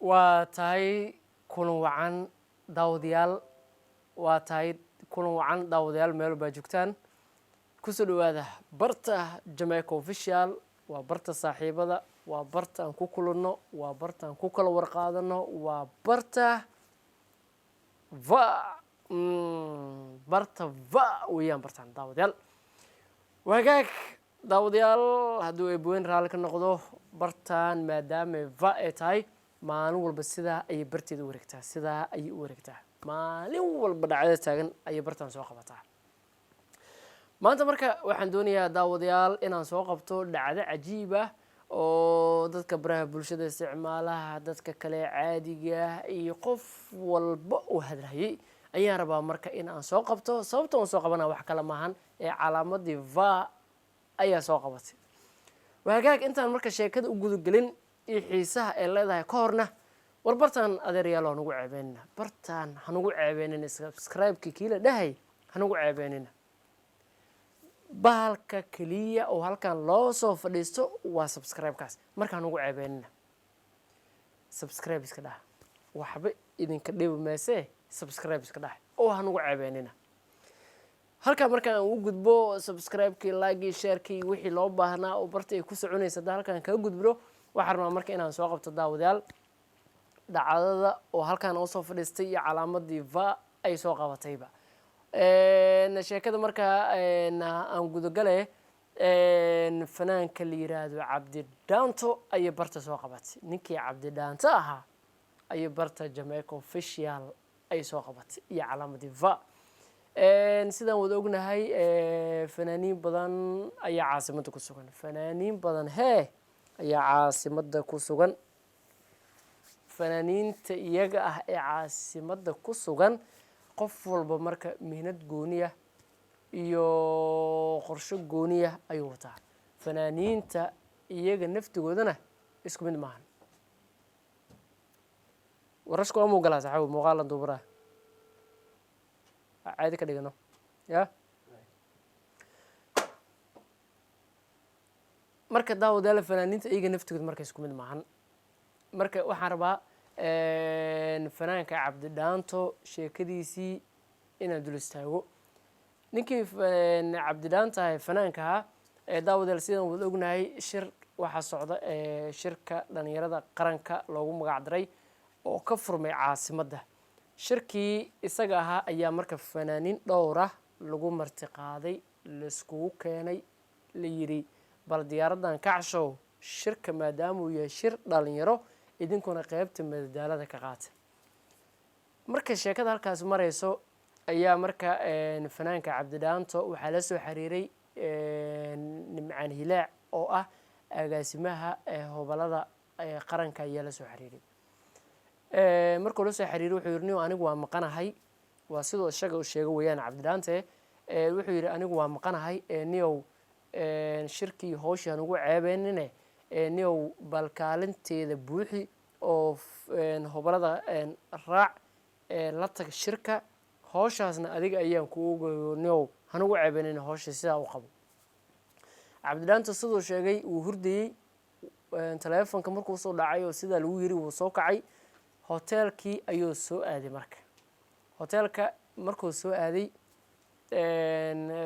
waa tahay kulan wacan daawadayaal waa tahay kulan wacan daawadayaal meel baa joogtaan kusoo dhawaada barta Jamaica Official waa barta saaxiibada waa barta aan ku kulanno waa barta aan ku kala warqaadano waa barta weeyaan bartaan daawadayaal wagaag daawadayaal hadduu eebweyn raalli ka noqdo bartaan maadaama ay tahay maalin walba sidaa ayay barteeda u wareegtaa sidaa ayay u wareegtaa maalin walba dhacdada taagan ayay bartaan soo qabataa maanta marka waxaan doonayaa daawadayaal inaan soo qabto dhacdo cajiib ah oo dadka baraha bulshada isticmaalaha dadka kale caadiga iyo qof walba uu hadlayay ayaan rabaa marka in aan soo qabto sababta aan soo qabana wax kale maahan ee calaamadii ayaa soo qabatay wagaag intaan marka sheekada u gudagelin iyo xiisaha ay leedahay ka horna war bartaan adeeryaal oo nagu ceebeynina bartaan hanugu ceebeynina subscribe-ki kii la dhahay hanugu ceebeynina bahalka keliya oo halkan loo soo fadhiisto waa subscribe-kaas marka hanugu ceebeynina subscribe iska dhaha waxba idinka dhibi maysee subscribe iska dhaha oo hanugu ceebeynina halkaa markaan aan u gudbo subscribe-kii like-gii share-kii wixii loo baahnaa oo barta ay ku soconaysa hadda halkaan kaga gudbiro waxaan rabaa marka inaan soo qabto daawadayaal dhacdada oo halkaan oo soo fadhiistay iyo calaamadii ay soo qabatayba sheekada markaa aan gudagale fanaanka la yiraahdo Cabdi Dhaanto ayay barta soo qabatay ninkii Cabdi Dhaanto ahaa ayay barta Jamaica Official ay soo qabatay iyo calaamadii sidaan wada ognahay fanaaniin badan ayaa caasimadda ku sugan fanaaniin badan ayaa caasimadda ku sugan fanaaniinta iyaga ah ee caasimadda ku sugan qof walba marka mihnad gooniya iyo qorshe gooniya ayuu wataa fanaaniinta iyaga naftigoodana isku mid maahan warashku waa muuqalaa saxaabo muuqaalan duubaraha caadi ka dhigano ya marka daawadayaal fanaaniinta iyaga naftigood marka isku mid maahan marka waxaan rabaa fanaanka Cabdi Dhaanto sheekadiisii inaan dul istaago ninkii Cabdi Dhaanto ahaa fanaanka ahaa daawadayaal sidaan wada ognahay shir waxaa socda shirka dhalinyarada qaranka loogu magac daray oo ka furmay caasimadda shirkii isaga ahaa ayaa marka fanaaniin dhowr ah lagu marti qaaday laiskugu keenay la yidhi bal diyaaradan kacshow shirka maadaama uu yahay shir dhalinyaro idinkuna qaybta madadaalada ka qaatay marka sheekada halkaas marayso ayaa marka fanaanka Cabdi Dhaanto waxaa la soo xiriiray Nimcaan Hilaac oo ah agaasimaha hobalada qaranka ayaa la soo xiriiray markuu la soo xiriiray wuxuu yidhi anigu waa maqanahay waa sidoo isaga uu sheegay weeyaan Cabdi Dhaante wuxuu yidhi anigu waa maqanahay niyow shirkii hawshan ugu ceebeynine niyow bal kaalinteeda buuxi oo hobalada raac la tag shirka hawshaasna adiga ayaan ku ogayo niyow hanugu ceebeynine hawsha sidaa u qabo Cabdi Dhaante sidoo sheegay uu hurdayay taleefanka markuu soo dhacay oo sidaa lagu yiri uu soo kacay hotelkii ayuu soo aaday marka hotelka markuu soo aaday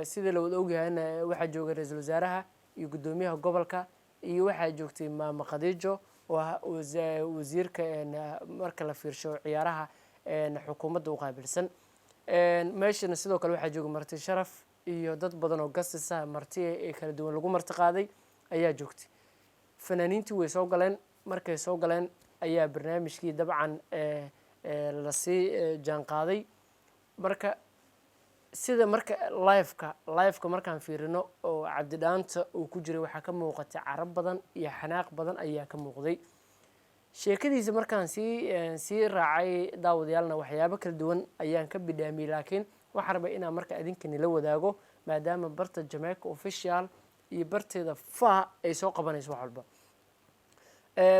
sida la wada ogyahayna waxaa joogay ra'iisul wasaaraha iyo guddoomiyaha gobolka iyo waxaa joogtay maama Khadiijo oo wasiirka marka la fiirsho ciyaaraha xukuumadda u qaabilsan meeshana sidoo kale waxaa joogay marti sharaf iyo dad badan oo gasisa marti ee kala duwan lagu marti qaaday ayaa joogtay fanaaniintii way soo galeen markay soo galeen ayaa barnaamijkii dabcan la sii jaan qaaday marka sida marka live-ka markaan fiirino oo Cabdi Dhaanto uu ku jiray waxaa ka muuqatay carab badan iyo xanaaq badan ayaa ka muuqday sheekadiisa markaan sii raacay daawadayaalna waxyaabo kala duwan ayaan ka bidhaamiyey laakiin waxaan rabaa inaan marka idinkani la wadaago maadaama barta Jamaica Official iyo barteeda ay soo qabanayso wax walba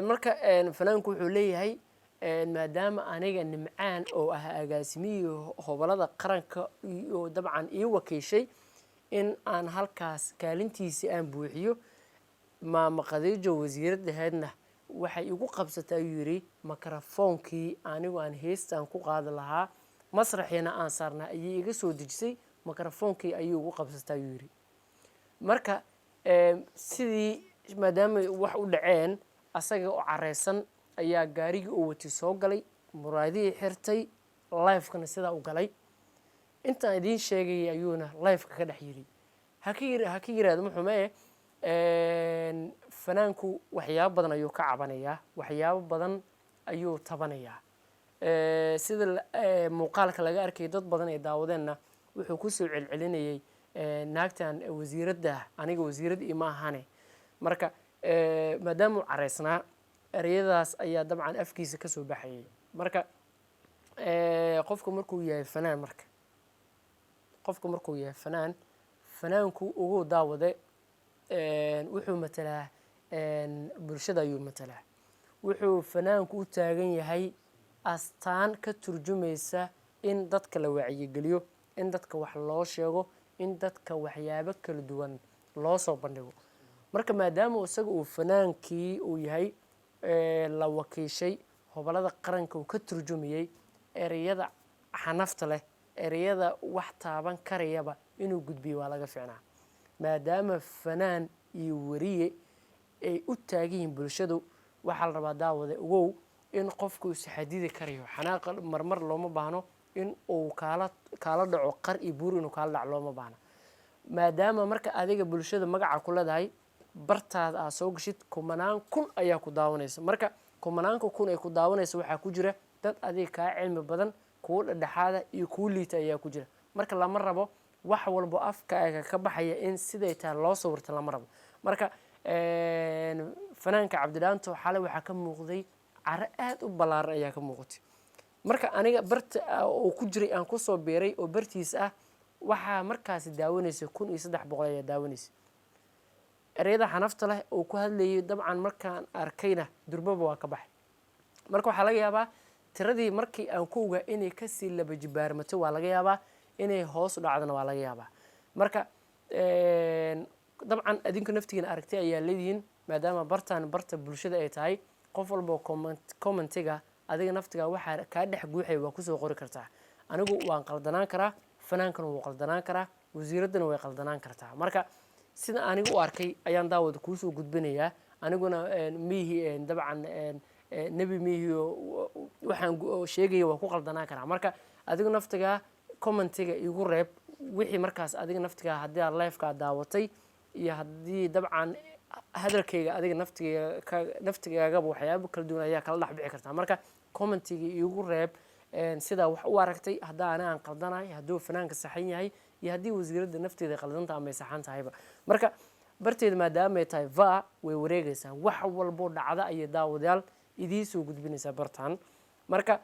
marka fanaanku wuxuu leeyahay maadaama aniga Nimcaan oo ah agaasimihii hobalada qaranka oo dabcan ii wakiishay in aan halkaas kaalintiisa aan buuxiyo maama Khadiijo wasiiradaheedna waxay igu qabsatay ayuu yidhi mikrofoonkii anigu aan heestaan ku qaadi lahaa masraxiina aan saarnaa ayay iga soo dejisay mikrofoonkii ayuu igu qabsatay ayuu yidhi marka sidii maadaama wax u dhaceen asaga oo careysan ayaa gaarigii uu watay soo galay muraadihii xirtay lifekana sidaa u galay intaan idiin sheegayay ayuuna lifeka ka dhex yidhi ha ka yiraahdo muxume fanaanku waxyaabo badan ayuu ka cabanayaa waxyaabo badan ayuu tabanayaa sida muuqaalka laga arkay dad badan ee daawadeenna wuxuu kusoo celcelinayay naagtan wasiiradda aniga wasiirada ima ahane marka maadaama uu careysnaa ereyadaas ayaa dabcan afkiisa ka soo baxayay marka qofku markuu yahay fanaan marka qofku markuu yahay fanaanku ugu daawade wuxuu matalaa bulshada ayuu matalaa wuxuu fanaanku u taagan yahay astaan ka turjumaysa in dadka la wacyigeliyo in dadka wax loo sheego in dadka waxyaabo kala duwan loo soo bandhigo marka maadaama isaga uu fanaankii uu yahay la wakiishay hobolada qaranka uu ka turjumayay ereyada xanafta leh ereyada wax taaban karayaba inuu gudbiyo waa laga fiicnaa maadaama fanaan iyo wariye ay u taagan yihiin bulshadu waxaa la rabaa daawade ogow in qofku is xadidi karayo xanaaqa marmar looma baahno in uu kaala dhaco qar iyo buur inuu kaala dhaco looma baahno maadaama marka adiga bulshada magaca ku leedahay bartaada aad soo gashid kumanaan kun ayaa ku daawanaysa marka kumanaanka kun ay ku daawanaysa waxaa ku jira dad adiga kaa cilmi badan kuwa dhexdhexaada iyo kuwa liita ayaa ku jira marka lama rabo wax walbo afkaaga ka baxaya in siday tahay loo sawirta lama rabo marka fanaanka cabdidhaanto xalay waxaa ka muuqday caro aad u ballaaran ayaa ka muuqatay marka aniga barta oo ku jiray aan kusoo beeray oo bartiisa ah waxaa markaasi daawanaysa 1300 ayaa daawanaysa ereyada xanafta leh oo ku hadlayay dabcan markaan arkayna durbaba waa ka baxay marka waxaa laga yaabaa tiradii markii aan ku ogaa inay kasii laba jibaarmato waa laga yaabaa inay hoos u dhacdana waa laga yaabaa marka dabcan adinku naftigiina aragtay ayaa leedihiin maadaama barta bulshada ay tahay qof walba commentiga adiga naftiga waxaa kaa dhex guuxay waa kusoo qori kartaa anigu waan qaldanaan karaa fanaankana wuu qaldanaan karaa wasiiraddana way qaldanaan kartaa marka sida anigu u arkay ayaan daawada kuusoo gudbinayaa aniguna miihi dabcan nebi miihi waxaan sheegaya waa ku qaldanaan karaa marka adigu naftiga commentiga igu reeb wixii markaas adiga naftiga haddii aad lifeka daawatay iyo haddii dabcan hadalkayga adiga naftigaagaba waxyaabo kala duwan ayaa kala dhex bixi kartaa marka commentiga igu reeb sidaa wax u aragtay haddaa aan qaldanahay hadduu fanaanka saxan yahay iyo haddii wasiiradda nafteeda qaldanta ama ay saxan tahayba marka barteeda maadaama ay tahay way wareegaysaa wax walbo dhacda ayay daawadayaal idii soo gudbinaysaa bartaan marka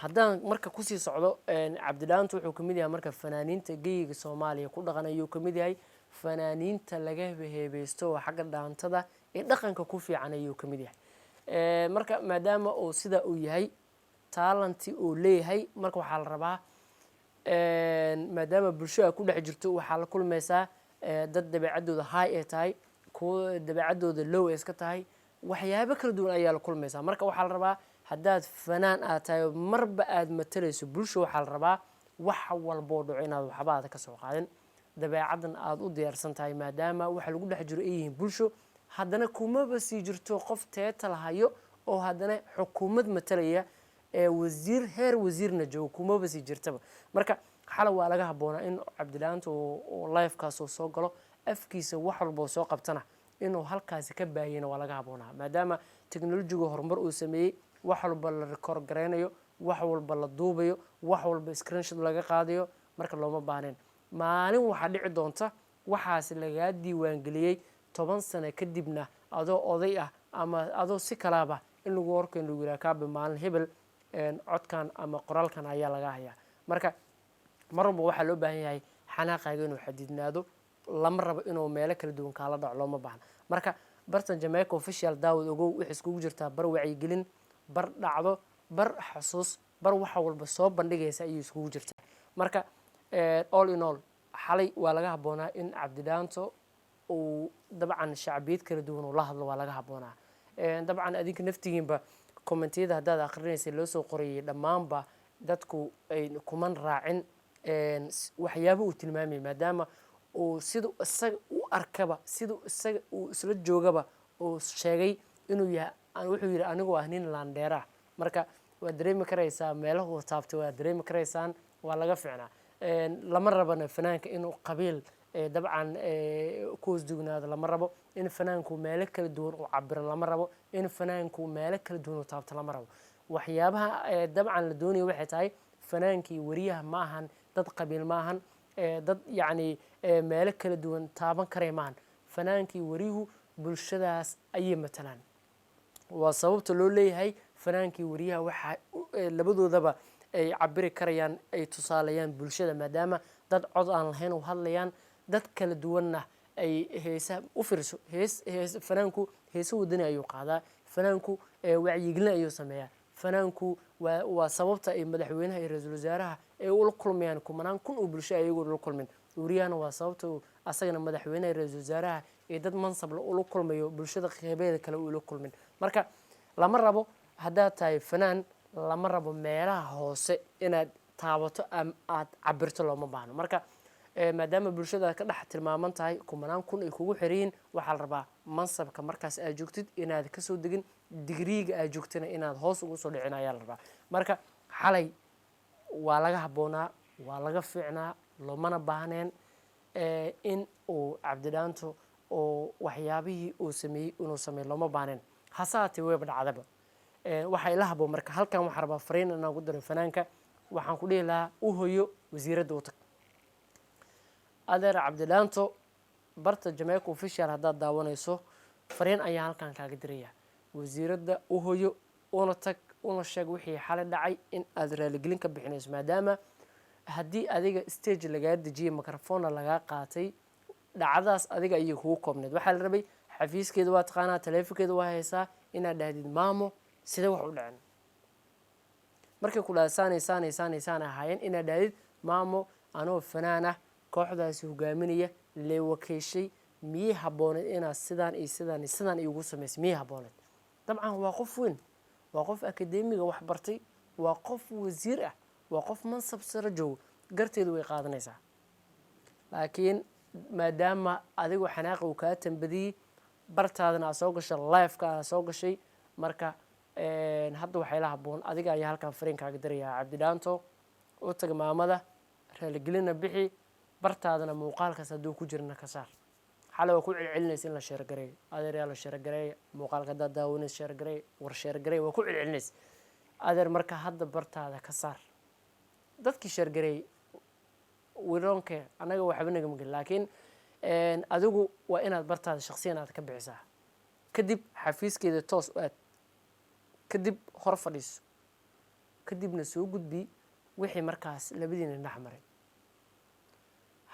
haddaan marka kusii socdo cabdidhaanto wuxuu ka mid yahay marka fanaaniinta geyiga soomaaliya ku dhaqan ayuu ka mid yahay fanaaniinta laga heebeysto oo xagga dhaantada ee dhaqanka ku fiican ayuu ka mid yahay marka maadaama uu sidaa uu yahay taalanti uu leeyahay marka waxaa la rabaa maadaama bulshada ku dhex jirto waxaa la kulmaysaa dad dabeecaddooda high ay tahay kuwa dabeecaddooda low ay iska tahay waxyaabo kala duwan ayaa la kulmaysaa marka waxaa la rabaa haddaad fanaan aad tahay marba aad matalayso bulsha waxaa la rabaa wax walboo dhaco inaad waxba aada ka soo qaadin dabeecaddan aada u diyaarsan tahay maadaama waxa lagu dhex jiro ay yihiin bulsho haddana kumaba sii jirto qof teeta lahayo oo haddana xukuumad matalaya wasiir heer wasiirna joogo kumaba sii jirtaba marka xalay waa laga habboonaa in cabdidhaanto oo lifekaas oo soo galo afkiisa wax walboo soo qabtana inuu halkaasi ka baahiyana waa laga habboonaa maadaama teknolojiga horumar uu sameeyey wax walba la record garaynayo wax walba la duubayo wax walba screenshot laga qaadayo marka looma baahneen maalin waxaa dhici doonta waxaasi lagaa diiwaangeliyey 10 sano kadibna adoo oday ah ama adoo si kalaaba in lagu horkeyn lagu yidhaha kaabe maalin hebel codkan ama qoraalkan ayaa laga hayaa marka mar walba waxaa loo baahan yahay xanaaqaaga inuu xadidnaado lama rabo inuu meelo kala duwan kaala dhaco looma baahna marka bartan Jamaica official daawad ogow waxay iskugu jirtaa bar wacyigelin bar dhacdo bar xasuus bar waxa walba soo bandhigaysa ayay iskugu jirtaa marka all in all xalay waa laga habboonaa in cabdidhaanto uu dabcan shacbiyad kala duwan uu la hadlo waa laga habboonaa dabcan adinka naftigiinba kommentiyada haddaad akrinaysay loo soo qorayay dhammaanba dadku ay kuman raacin waxyaaba uu tilmaamay maadaama uu siduu isaga u arkaba siduu isaga uu isla joogaba uu sheegay inuu yahay wuxuu yidhi anigoo ah nin laandheera marka waad dareemi karaysaa meelahu taabtay waad dareemi karaysaan waa laga fiicnaa lama rabana fanaanka inuu qabiil dabcan ku hoosdugnaado lama rabo in fanaanku meelo kala duwan uu cabiro lama rabo in fanaanku meelo kala duwan uu taabto lama rabo waxyaabaha dabcan la doonayo waxay tahay fanaankii wariyaha ma ahan dad qabiil ma ahan dad yacni meelo kala duwan taaban karay maahan fanaankii wariyuhu bulshadaas ayay matalaan waa sababta loo leeyahay fanaankii wariyaha waxaa labadoodaba ay cabiri karayaan ay tusaaleeyaan bulshada maadaama dad cod aan lahayn u hadlayaan dad kala duwanna ay heesa u fiirso fanaanku heesa wadani ayuu qaadaa fanaanku wacyigelin ayuu sameeyaa fanaanku waa sababta ay madaxweynaha iyo ra-iisul wasaaraha ay ula kulmayaan kumanaan kun oo bulsho ayagoo ula kulmin wariyahana waa sababta asagana madaxweynaha iyo ra-iisul wasaaraha ee dad mansab ula kulmayo bulshada qeybeeda kale ula kulmin marka lama rabo haddaad tahay fanaan lama rabo meelaha hoose inaad taabato aad cabirto looma baahno marka maadaama bulshada ka dhex tilmaaman tahay kumanaan kun ay kugu xiriyin waxaa la rabaa mansabka markaas aad joogtid inaad kasoo degin digriiga aad joogtana inaad hoos ugu soo dhicin ayaa la rabaa marka xalay waa laga habboonaa waa laga fiicnaa loomana baahneen in uu cabdidhaanto oo waxyaabihii uu sameeyey inuu sameey looma baahneen hase haatee weyba dhacdaba waxaa ila habboon marka halkan waxaa rabaa fariin inaan ku daro fanaanka waxaan ku dhihi lahaa u hoyo wasiiradda u tag adeer cabdidhaanto barta Jamaica official haddaad daawanayso fariin ayaa halkan kaaga diraya wasiiradda u hoyo una tag una sheeg wixii xalay dhacay in aad raaligelin ka bixinayso maadaama haddii adiga stage lagaa dejiyey microphone lagaa qaatay dhacdaas adiga ayay kugu koobneed waxaa la rabay xafiiskeeda waa taqaanaa taleefankeeda waa haysaa inaad dhahdid maamo sidee wax u dhaceen markay ku dhaasaan ahaayeen inaad dhahdid maamo anoo fanaan ah kooxdaasi hogaaminaya lee wakeeshay miyay habbooneed inaad sidaan iyo sidaan iyo sidaan iigu samaysay miyay habbooneed dabcan waa qof weyn waa qof akadeemiga wax bartay waa qof wasiir ah waa qof mansab sare joogo garteedu way qaadanaysaa laakiin maadaama adigu xanaaqa uu kaa tambadiyey bartaadana aad soo gashay live-ka aad soo gashay marka hadda waxay la habboon adiga ayaa halkan fariin kaaga dirayaa cabdidhaanto u tag maamada raaligelina bixi bartaadana muuqaalkaas hadduu ku jirna ka saar xalay waa ku celcelinaysa in la sheergareeyo adeer la sheergareeyo muuqaalka haddaad daawanaysa sheergareeyo war sheergareeyo waa ku celcelinaysa adeer marka hadda bartaada ka saar dadkii sheergareeyey wironke anaga waxba naga mugin laakiin adigu waa inaad bartaada shakhsiyan aad ka bixisaa kadib xafiiskeeda toos u aad kadib hor fadhiiso kadibna soo gudbi wixii markaas labadiina dhex maray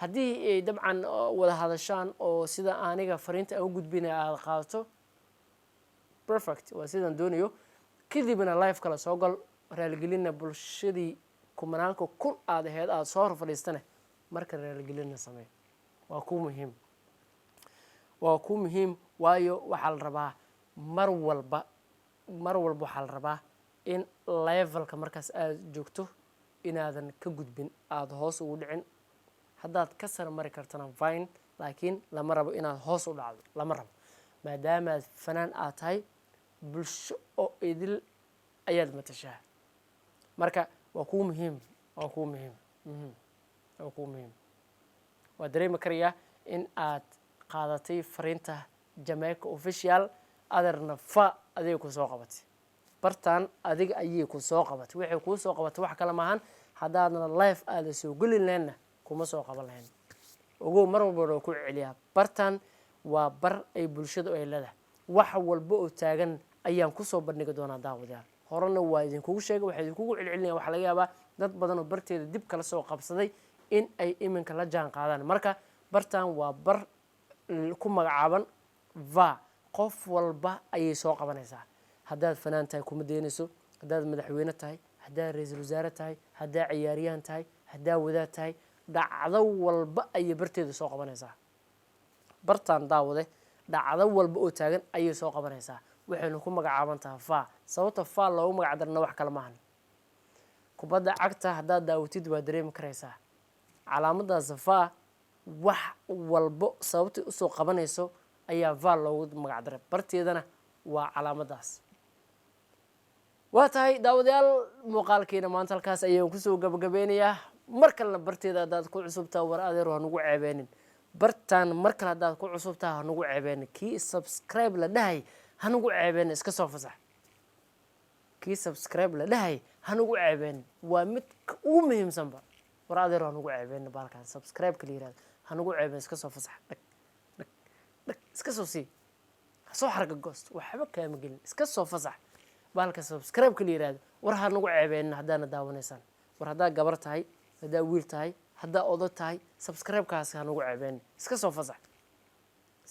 haddii ay dabcan wada hadashaan oo sida aniga fariinta aan u gudbinay aad qaadato perfect waa sidaan doonayo kadibna live kala soo gal raaligelinna bulshadii kumanaanka kun aad ahayd aad soo hor fadhiistane marka raaligelinna samee waa ku muhiim waayo waxaa la rabaa mar walba waxaa la rabaa in levelka markaas aad joogto inaadan ka gudbin aada hoos ugu dhicin haddaad ka sara mari kartana fine laakiin lama rabo inaad hoos u dhacdo lama rabo maadaamaad fanaan aad tahay bulsho oo idil ayaad matashaa marka waa kuu muhiim waa dareemi karayaa in aad qaadatay fariinta Jamaica official adeerna adiga ku soo qabatay bartaan adiga ayay ku soo qabatay waxay ku soo qabatay wax kale maahan haddaadna live aada soo gelin lahaynna kuma soo qaban lahayn ogow mar walba oo ku celiyaa bartaan waa bar ay bulshadu ay leedahay wax walba oo taagan ayaan ku soo bandhigi doonaa daawadayaal horena waa idinkugu sheegay waxay idinkugu celcelinayaan waxa laga yaabaa dad badan oo barteeda dib kala soo qabsaday in ay iminka la jaan qaadaan marka bartaan waa bar ku magacaaban qof walba ayay soo qabanaysaa haddaad fanaan tahay kuma deynayso haddaad madaxweyne tahay haddaad ra-iisul wasaare tahay haddaad ciyaaryahan tahay haddaad wadaad tahay dhacdo walba ayay barteeda soo qabanaysaa bartaan daawade dhacdo walba oo taagan ayay soo qabanaysaa waxaynu ku magacaaban tahay fa sababta fa loogu magac darna wax kale maahan kubadda cagta haddaad daawatid waa dareemi karaysaa calaamadaas fa wax walbo sababtay usoo qabanayso ayaa va loogu magac daray barteedana waa calaamadaas waa tahay daawadayaal muuqaalkeena maanta halkaas ayaan kusoo gabagabeynayaa mar kalena barteeda haddaad ku cusubtaa war adeer ha nagu ceebeenin bartaan mar kale haddaad ku cusubtaa ha nagu ceebeenin kii subscribe la dhahay ha nagu ceebeenin iska soo fasax kii subscribe la dhahay ha nagu ceebeenin waa mid ugu muhiimsanba war adeer ha nagu ceebeenin baalkan subscribe ka la yiraahdo ha nagu ceebeenin iska soo fasax dhag iska soo sii ha soo xarga goost waxba kaama gelin iska soo fasax baalka subscribe ka la yiraahdo war ha nagu ceebeenin haddaana daawanaysaan war haddaa gabar tahay haddaa wiil tahay haddaa odo tahay subscribe-kaasi ha nagu ceebeenin iska soo fasax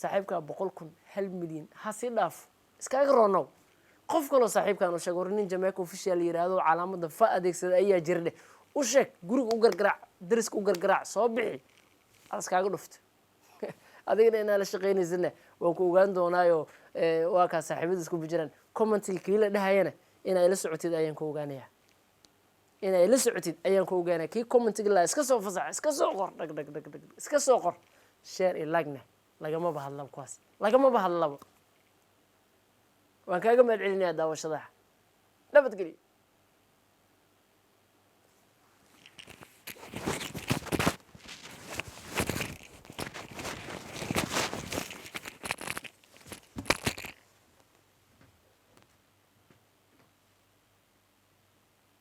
saaxiibkaa 100,000 1 milyan ha sii dhaafo iskaaga roonow qof kaloo saaxiibkaan u sheeg war nin Jamaica official yiraahdo calaamada fa adeegsada ayaa jirdhe u sheeg guriga u gargaraac dariska u gargaraac soo bixi iskaaga dhufto adigana inaa la shaqeynaysana waan ku ogaan doonaayo waa ka saaxiibada isku bijiraan commentiga kii la dhahayana inay la socotid ayaan ku ogaanayaa inay la socotid ayaan ku ogaanaa kii commentiga la iska soo fasax iska soo qor dhag iska soo qor share iyo like lagama bahadlabo kuwaas lagama bahadlabo waan kaaga mahad celinayaa daawashada nabadgelyo